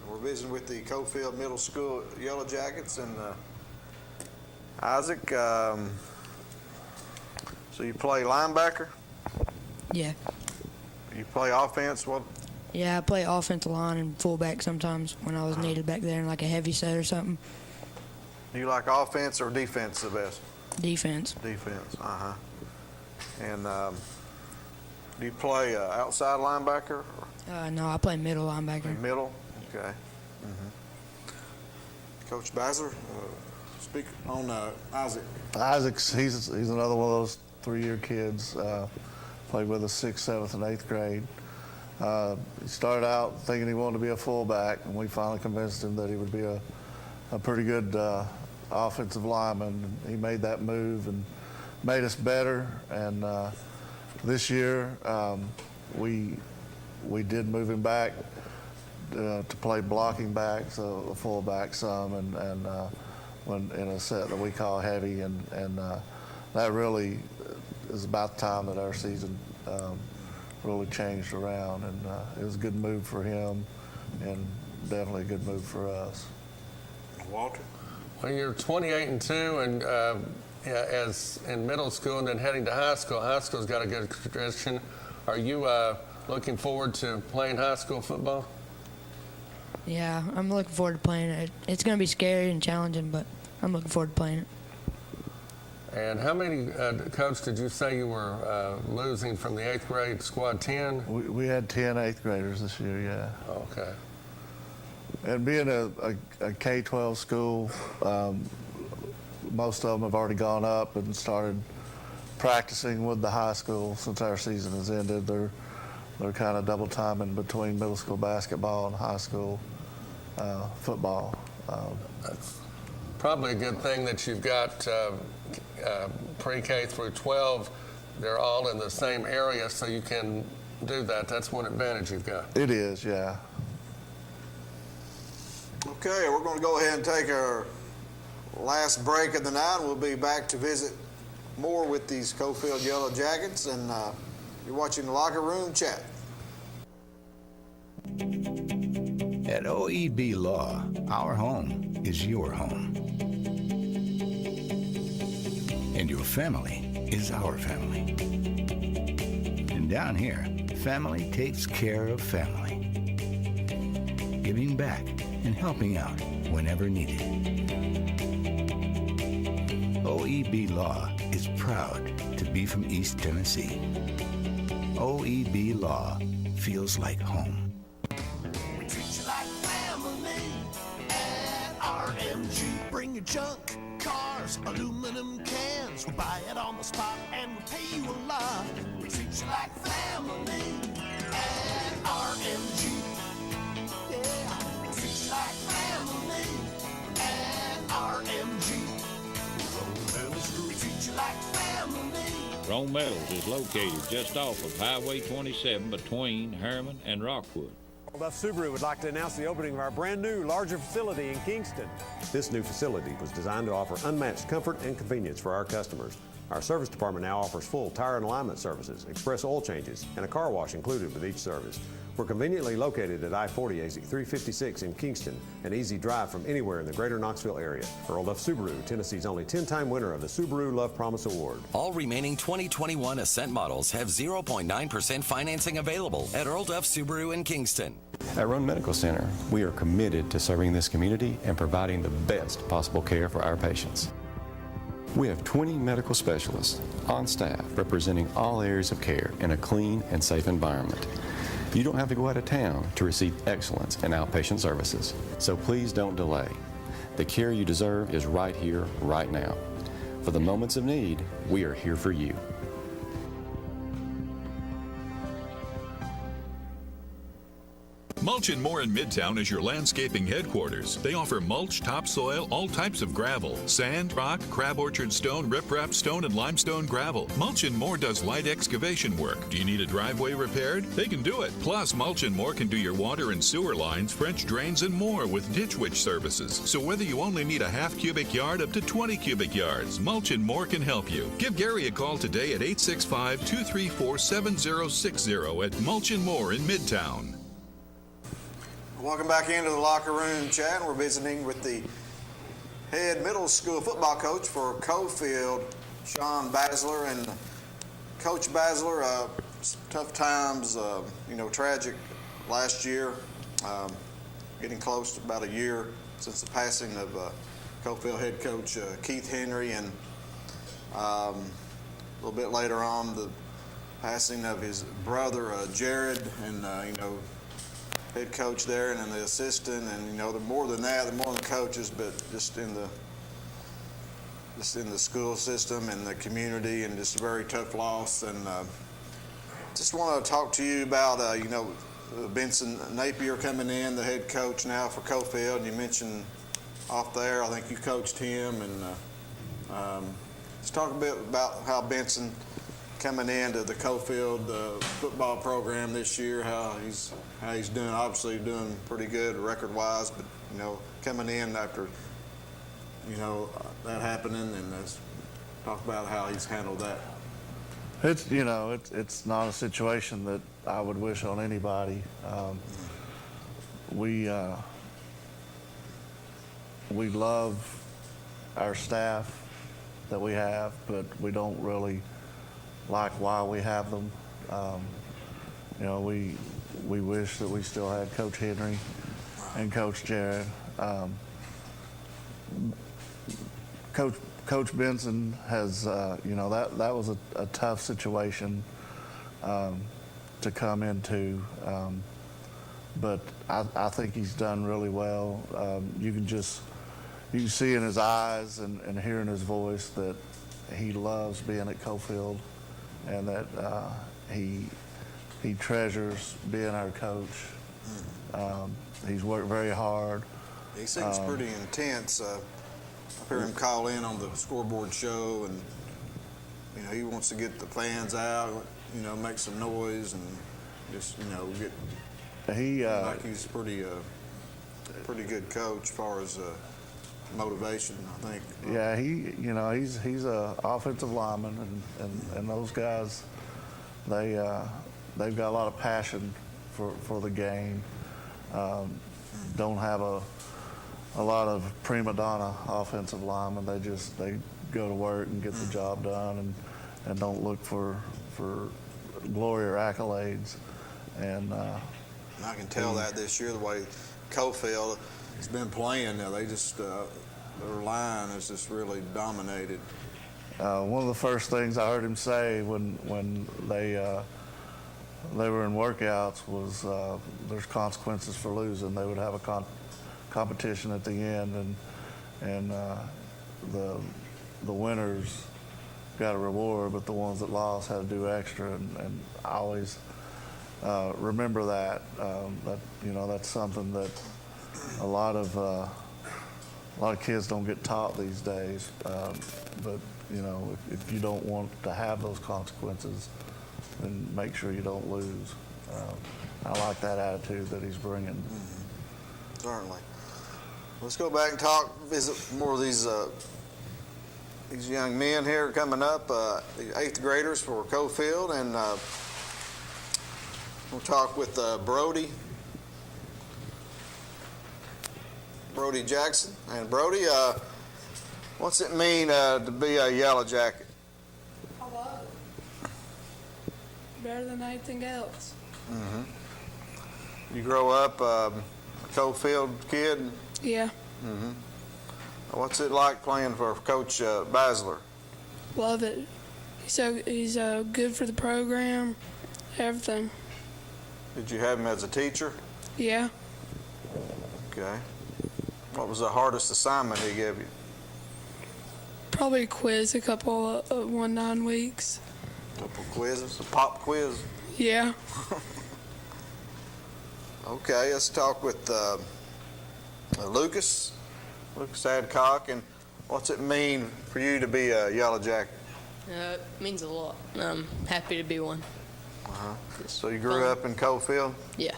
Speaker 1: We're visiting with the Cofield Middle School Yellow Jackets, and Isaac, so you play linebacker?
Speaker 16: Yeah.
Speaker 1: You play offense? What?
Speaker 16: Yeah, I play offensive line and fullback sometimes when I was needed back there in like a heavy set or something.
Speaker 1: Do you like offense or defense the best?
Speaker 16: Defense.
Speaker 1: Defense, And do you play outside linebacker?
Speaker 16: No, I play middle linebacker.
Speaker 1: Middle? Okay. Coach Bazer, speak on Isaac.
Speaker 4: He's another one of those 3-year kids. Played with us 6th, 7th, and 8th grade. He started out thinking he wanted to be a fullback, and we finally convinced him that he would be a pretty good offensive lineman. He made that move and made us better. And this year, we did move him back to play blocking back, so a fullback some, and when in a set that we call heavy, and that really is about the time that our season really changed around, and it was a good move for him, and definitely a good move for us.
Speaker 1: Walter?
Speaker 5: Well, you're 28-2, and as in middle school, and then heading to high school. High school's got a good tradition. Are you looking forward to playing high school football?
Speaker 16: Yeah, I'm looking forward to playing it. It's going to be scary and challenging, but I'm looking forward to playing it.
Speaker 5: And how many, Coach, did you say you were losing from the 8th grade squad? 10?
Speaker 4: We had 10 8th graders this year, yeah.
Speaker 5: Okay.
Speaker 4: And being a K-12 school, most of them have already gone up and started practicing with the high school since our season has ended. They're kind of double timing between middle school basketball and high school football.
Speaker 5: That's probably a good thing that you've got pre-K through 12. They're all in the same area, so you can do that. That's one advantage you've got.
Speaker 4: It is, yeah.
Speaker 1: Okay, we're going to go ahead and take our last break of the night. We'll be back to visit more with these Cofield Yellow Jackets, and you're watching the Locker Room Chat.
Speaker 10: At OEB Law, our home is your home. And your family is our family. And down here, family takes care of family. Giving back and helping out whenever needed. OEB Law is proud to be from East Tennessee. OEB Law feels like home.
Speaker 17: We treat you like family at RMG. Bring your junk, cars, aluminum cans. We buy it on the spot and we pay you a lot. We treat you like family at RMG. Yeah, we treat you like family at RMG. We treat you like family.
Speaker 18: Rome Metals is located just off of Highway 27 between Herman and Rockwood.
Speaker 8: Duff Subaru would like to announce the opening of our brand new, larger facility in Kingston. This new facility was designed to offer unmatched comfort and convenience for our customers. Our service department now offers full tire and alignment services, express oil changes, and a car wash included with each service. We're conveniently located at I-40 exit 356 in Kingston, an easy drive from anywhere in the greater Knoxville area. Earl Duff Subaru, Tennessee's only 10-time winner of the Subaru Love Promise Award.
Speaker 9: All remaining 2021 Ascent models have 0.9% financing available at Earl Duff Subaru in Kingston.
Speaker 7: At Roan Medical Center, we are committed to serving this community and providing the best possible care for our patients. We have 20 medical specialists on staff representing all areas of care in a clean and safe environment. You don't have to go out of town to receive excellence in outpatient services, so please don't delay. The care you deserve is right here, right now. For the moments of need, we are here for you.
Speaker 2: Mulch & More in Midtown is your landscaping headquarters. They offer mulch, topsoil, all types of gravel, sand, rock, crab orchard stone, riprap stone, and limestone gravel. Mulch & More does light excavation work. Do you need a driveway repaired? They can do it. Plus, Mulch & More can do your water and sewer lines, French drains, and more with Ditch Witch services. So whether you only need a half cubic yard up to 20 cubic yards, Mulch & More can help you. Give Gary a call today at 865-234-7060 at Mulch & More in Midtown.
Speaker 1: Welcome back into the Locker Room Chat. We're visiting with the head middle school football coach for Cofield, Sean Basler. And Coach Basler, tough times, tragic last year, getting close to about a year since the passing of Cofield head coach Keith Henry, and a little bit later on the passing of his brother Jared, and head coach there, and then the assistant, and the more than that, the more than coaches, but just in the school system and the community, and just a very tough loss. And just want to talk to you about Benson Napier coming in, the head coach now for Cofield. And you mentioned off there, I think you coached him, and just talk a bit about how Benson coming into the Cofield football program this year, how he's doing. Obviously doing pretty good record-wise, but coming in after that happening, and talk about how he's handled that.
Speaker 4: It's not a situation that I would wish on anybody. We love our staff that we have, but we don't really like why we have them. You know, we wish that we still had Coach Henry and Coach Jared. Coach Benson has, you know, that was a tough situation to come into, but I think he's done really well. You can see in his eyes and hear in his voice that he loves being at Cofield, and that he treasures being our coach. He's worked very hard.
Speaker 1: He seems pretty intense. I hear him call in on the scoreboard show, and you know, he wants to get the fans out, you know, make some noise, and just, you know, get. Like he's pretty good coach as far as motivation, I think.
Speaker 4: Yeah, he's a offensive lineman, and those guys, they've got a lot of passion for the game. Don't have a lot of prima donna offensive linemen. They go to work and get the job done, and don't look for glory or accolades. And
Speaker 1: I can tell that this year, the way Cofield has been playing. They just their line has just really dominated.
Speaker 4: One of the first things I heard him say when they were in workouts was there's consequences for losing. They would have a competition at the end, and the winners got a reward, but the ones that lost had to do extra. And I always remember that. That's something that a lot of kids don't get taught these days. But you know, if you don't want to have those consequences, then make sure you don't lose. I like that attitude that he's bringing.
Speaker 1: Certainly. Let's go back and visit more of these young men here coming up, the 8th graders for Cofield, and we'll talk with Brody Jackson. And Brody, what's it mean to be a Yellow Jacket?
Speaker 11: I love it. Better than anything else.
Speaker 1: You grow up a Cofield kid?
Speaker 11: Yeah.
Speaker 1: What's it like playing for Coach Basler?
Speaker 11: Love it. He's good for the program, everything.
Speaker 1: Did you have him as a teacher?
Speaker 11: Yeah.
Speaker 1: Okay. What was the hardest assignment he gave you?
Speaker 11: Probably a quiz, a couple of 1-9 weeks.
Speaker 1: Couple quizzes, a pop quiz?
Speaker 11: Yeah.
Speaker 1: Okay, let's talk with Lucas Adcock, and what's it mean for you to be a Yellow Jacket?
Speaker 12: It means a lot. I'm happy to be one.
Speaker 1: So you grew up in Cofield?
Speaker 12: Yeah.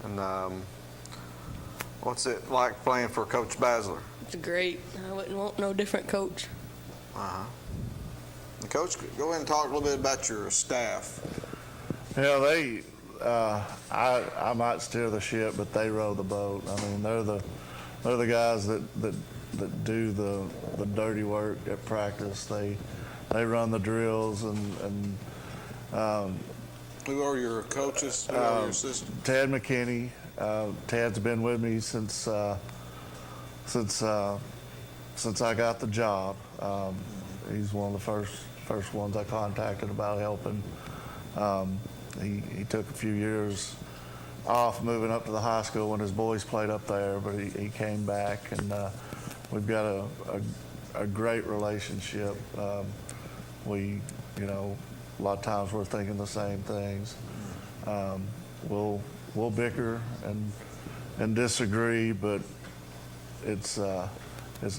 Speaker 1: And what's it like playing for Coach Basler?
Speaker 12: It's great. I wouldn't want no different coach.
Speaker 1: And Coach, go ahead and talk a little bit about your staff.
Speaker 4: Yeah, I might steer the ship, but they row the boat. I mean, they're the guys that do the dirty work at practice. They run the drills and
Speaker 1: who are your coaches? Who are your assistants?
Speaker 4: Ted McKinney. Ted's been with me since I got the job. He's one of the first ones I contacted about helping. He took a few years off moving up to the high school when his boys played up there, but he came back, and we've got a great relationship. A lot of times we're thinking the same things. We'll bicker and disagree, but it's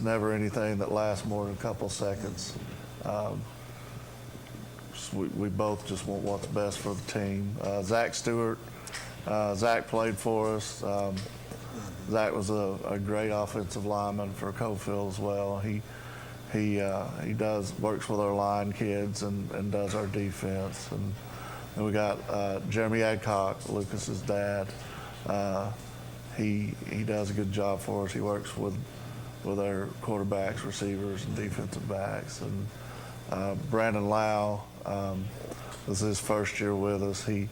Speaker 4: never anything that lasts more than a couple seconds. We both just want what's best for the team. Zach Stewart, Zach played for us. Zach was a great offensive lineman for Cofield as well. He works with our line kids and does our defense. And then we got Jeremy Adcock, Lucas's dad. He does a good job for us. He works with our quarterbacks, receivers, and defensive backs. And Brandon Lau this is his first year with us. He'd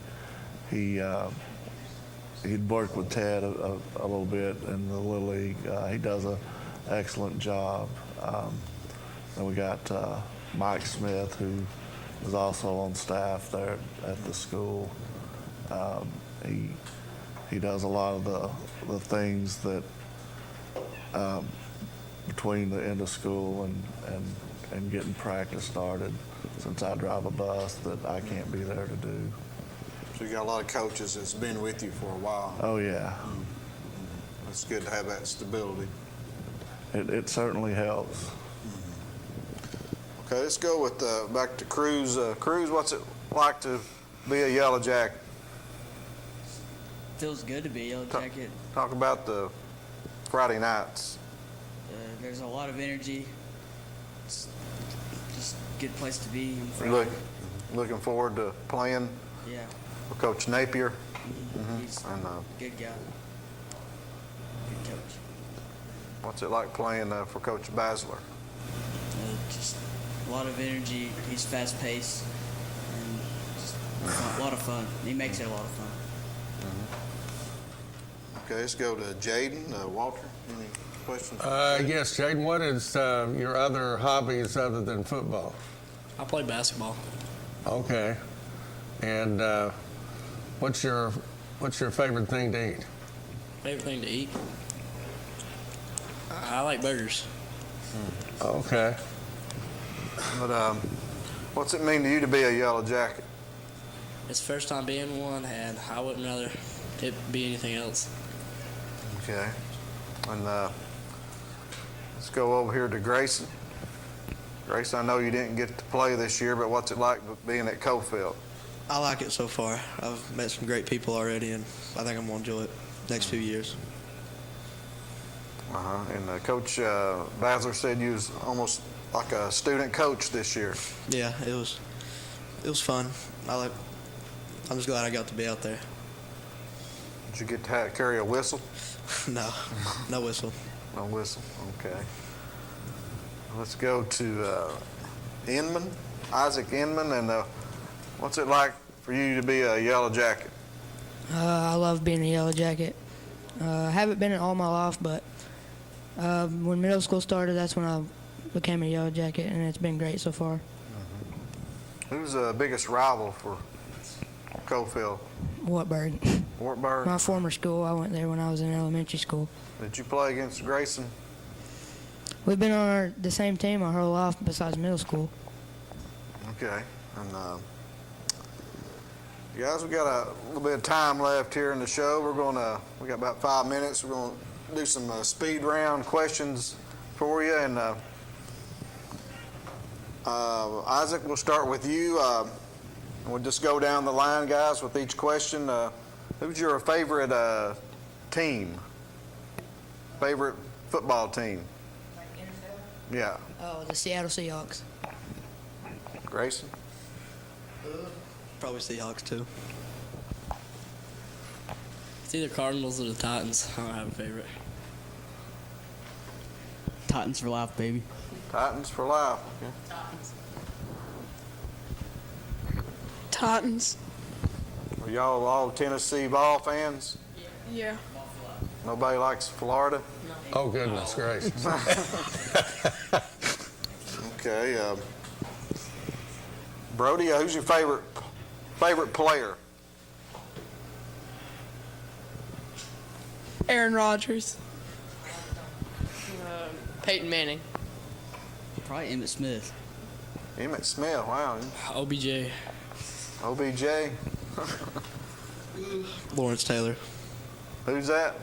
Speaker 4: worked with Ted a little bit in the Little League. He does an excellent job. Then we got Mike Smith, who is also on staff there at the school. He does a lot of the things that between the end of school and getting practice started, since I drive a bus, that I can't be there to do.
Speaker 1: So you got a lot of coaches that's been with you for a while.
Speaker 4: Oh, yeah.
Speaker 1: It's good to have that stability.
Speaker 4: It certainly helps.
Speaker 1: Okay, let's go with back to Cruz. Cruz, what's it like to be a Yellow Jacket?
Speaker 14: Feels good to be a Yellow Jacket.
Speaker 1: Talk about the Friday nights.
Speaker 14: There's a lot of energy. It's just a good place to be.
Speaker 1: Looking forward to playing with Coach Napier.
Speaker 14: He's a good guy. Good coach.
Speaker 1: What's it like playing for Coach Basler?
Speaker 14: Just a lot of energy. He's fast-paced and just a lot of fun. He makes it a lot of fun.
Speaker 1: Okay, let's go to Jaden. Walter, any questions?
Speaker 5: Yes, Jaden, what is your other hobbies other than football?
Speaker 15: I play basketball.
Speaker 5: Okay. And what's your favorite thing to eat?
Speaker 15: Favorite thing to eat? I like burgers.
Speaker 5: Okay.
Speaker 1: But what's it mean to you to be a Yellow Jacket?
Speaker 15: It's the first time being one, and I wouldn't rather it be anything else.
Speaker 1: Okay. And let's go over here to Grayson. Grayson, I know you didn't get to play this year, but what's it like being at Cofield?
Speaker 13: I like it so far. I've met some great people already, and I think I'm going to enjoy it next few years.
Speaker 1: And Coach Basler said you was almost like a student coach this year.
Speaker 13: Yeah, it was fun. I'm just glad I got to be out there.
Speaker 1: Did you get to carry a whistle?
Speaker 13: No whistle.
Speaker 1: No whistle, okay. Let's go to Inman, Isaac Inman, and what's it like for you to be a Yellow Jacket?
Speaker 16: I love being a Yellow Jacket. I haven't been it all my life, but when middle school started, that's when I became a Yellow Jacket, and it's been great so far.
Speaker 1: Who's the biggest rival for Cofield?
Speaker 16: Wartburg.
Speaker 1: Wartburg?
Speaker 16: My former school. I went there when I was in elementary school.
Speaker 1: Did you play against Grayson?
Speaker 16: We've been on the same team our whole life besides middle school.
Speaker 1: Okay. And guys, we got a little bit of time left here in the show. We got about 5 minutes. We're going to do some speed round questions for you. And Isaac, we'll start with you. We'll just go down the line, guys, with each question. Who's your favorite team? Favorite football team? Yeah.
Speaker 16: Oh, the Seattle Seahawks.
Speaker 1: Grayson?
Speaker 13: Probably Seahawks, too.
Speaker 15: It's either Cardinals or the Titans. I don't have a favorite.
Speaker 14: Titans for life, baby.
Speaker 1: Titans for life. Okay.
Speaker 11: Titans.
Speaker 1: Are y'all all Tennessee ball fans?
Speaker 11: Yeah.
Speaker 1: Nobody likes Florida?
Speaker 5: Oh, goodness gracious.
Speaker 1: Okay. Brody, who's your favorite player?
Speaker 11: Aaron Rodgers.
Speaker 12: Peyton Manning.
Speaker 14: Probably Emmitt Smith.
Speaker 1: Emmitt Smith, wow.
Speaker 15: OBJ.
Speaker 1: OBJ?
Speaker 13: Lawrence Taylor.
Speaker 1: Who's that?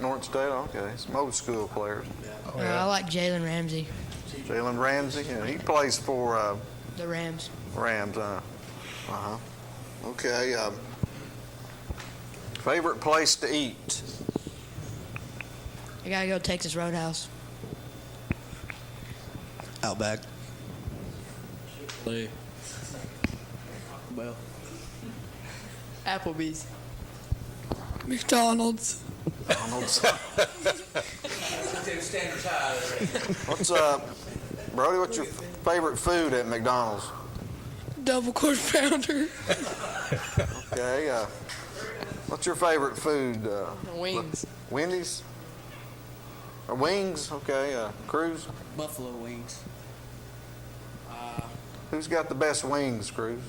Speaker 1: Lawrence Taylor, okay. Some old school players.
Speaker 16: I like Jalen Ramsey.
Speaker 1: Jalen Ramsey, yeah, he plays for
Speaker 16: The Rams.
Speaker 1: Rams. Okay. Favorite place to eat?
Speaker 16: I gotta go Texas Roadhouse.
Speaker 13: Outback.
Speaker 15: Play.
Speaker 12: Well. Applebee's.
Speaker 11: McDonald's.
Speaker 1: What's Brody? What's your favorite food at McDonald's?
Speaker 11: double quarter pounder.
Speaker 1: Okay. What's your favorite food?
Speaker 12: Wings.
Speaker 1: Wendy's? Or wings? Okay. Cruz?
Speaker 14: Buffalo wings.
Speaker 1: Who's got the best wings, Cruz?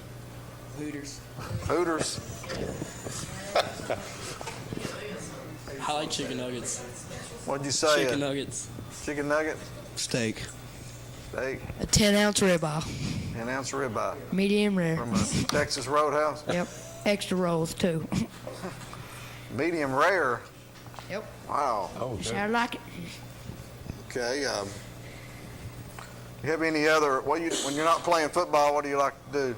Speaker 14: Hooters.
Speaker 1: Hooters?
Speaker 15: I like chicken nuggets.
Speaker 1: What'd you say?
Speaker 15: Chicken nuggets.
Speaker 1: Chicken nugget?
Speaker 13: Steak.
Speaker 1: Steak.
Speaker 16: A 10-ounce ribeye.
Speaker 1: 10-ounce ribeye.
Speaker 16: Medium rare.
Speaker 1: From a Texas Roadhouse?
Speaker 16: Yep. Extra rolls, too.
Speaker 1: Medium rare?
Speaker 16: Yep.
Speaker 1: Wow.
Speaker 16: I like it.
Speaker 1: Okay. You have any other, when you're not playing football, what do you like to do?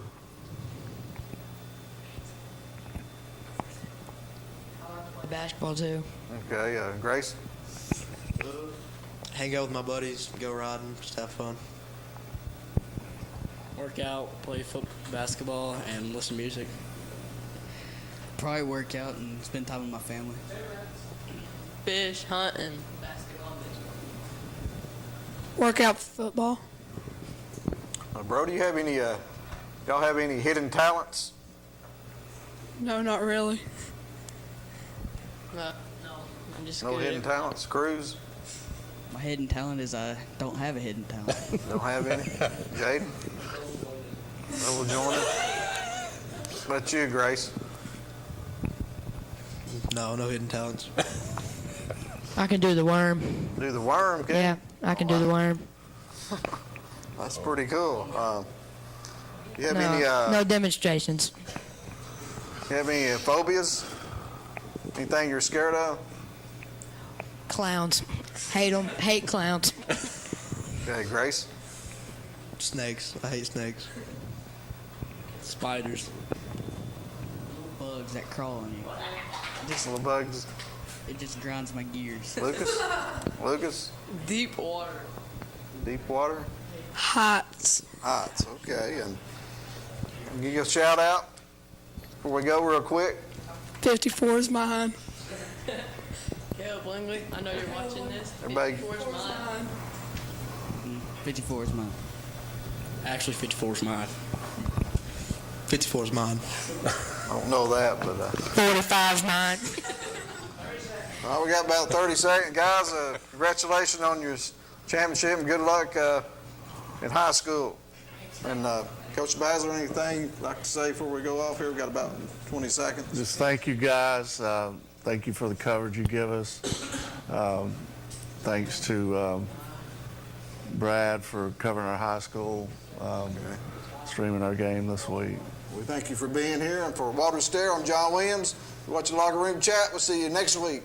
Speaker 16: Basketball, too.
Speaker 1: Okay. Grace?
Speaker 13: Hang out with my buddies, go riding, just have fun.
Speaker 15: Work out, play basketball, and listen to music.
Speaker 14: Probably work out and spend time with my family.
Speaker 12: Fish, hunting.
Speaker 11: Work out for football.
Speaker 1: Bro, do you have any, y'all have any hidden talents?
Speaker 11: No, not really.
Speaker 12: No, I'm just
Speaker 1: No
Speaker 12: good.
Speaker 1: hidden talents? Cruz?
Speaker 14: My hidden talent is I don't have a hidden talent.
Speaker 1: Don't have any? Jaden? Little Jordan? What about you, Grace?
Speaker 13: No hidden talents.
Speaker 16: I can do the worm.
Speaker 1: Do the worm, can
Speaker 16: Yeah, I can do the worm.
Speaker 1: That's pretty cool. You have
Speaker 16: No,
Speaker 1: any,
Speaker 16: no demonstrations.
Speaker 1: you have any phobias? Anything you're scared of?
Speaker 16: Clowns. Hate them. Hate clowns.
Speaker 1: Okay, Grace?
Speaker 13: Snakes. I hate snakes.
Speaker 15: Spiders.
Speaker 14: Bugs that crawl on you.
Speaker 1: Little bugs?
Speaker 14: It just grinds my gears.
Speaker 1: Lucas? Lucas?
Speaker 12: Deep water.
Speaker 1: Deep water?
Speaker 11: Heights.
Speaker 1: Heights, okay. And give you a shout out before we go real quick.
Speaker 11: 54 is mine.
Speaker 12: Caleb Langley, I know you're watching this.
Speaker 1: Everybody-
Speaker 12: 54 is mine.
Speaker 14: 54 is mine.
Speaker 15: Actually, 54 is mine.
Speaker 13: 54 is mine.
Speaker 1: I don't know that, but
Speaker 16: 45's mine.
Speaker 1: well, we got about 30 seconds. Guys, congratulations on your championship and good luck in high school. And Coach Basler, anything you'd like to say before we go off here? We've got about 20 seconds.
Speaker 4: Just thank you guys. Thank you for the coverage you give us. Thanks to Brad for covering our high school, streaming our game this week.
Speaker 1: We thank you for being here. And for Walter Stair, I'm John Williams. Watch the Locker Room Chat. We'll see you next week.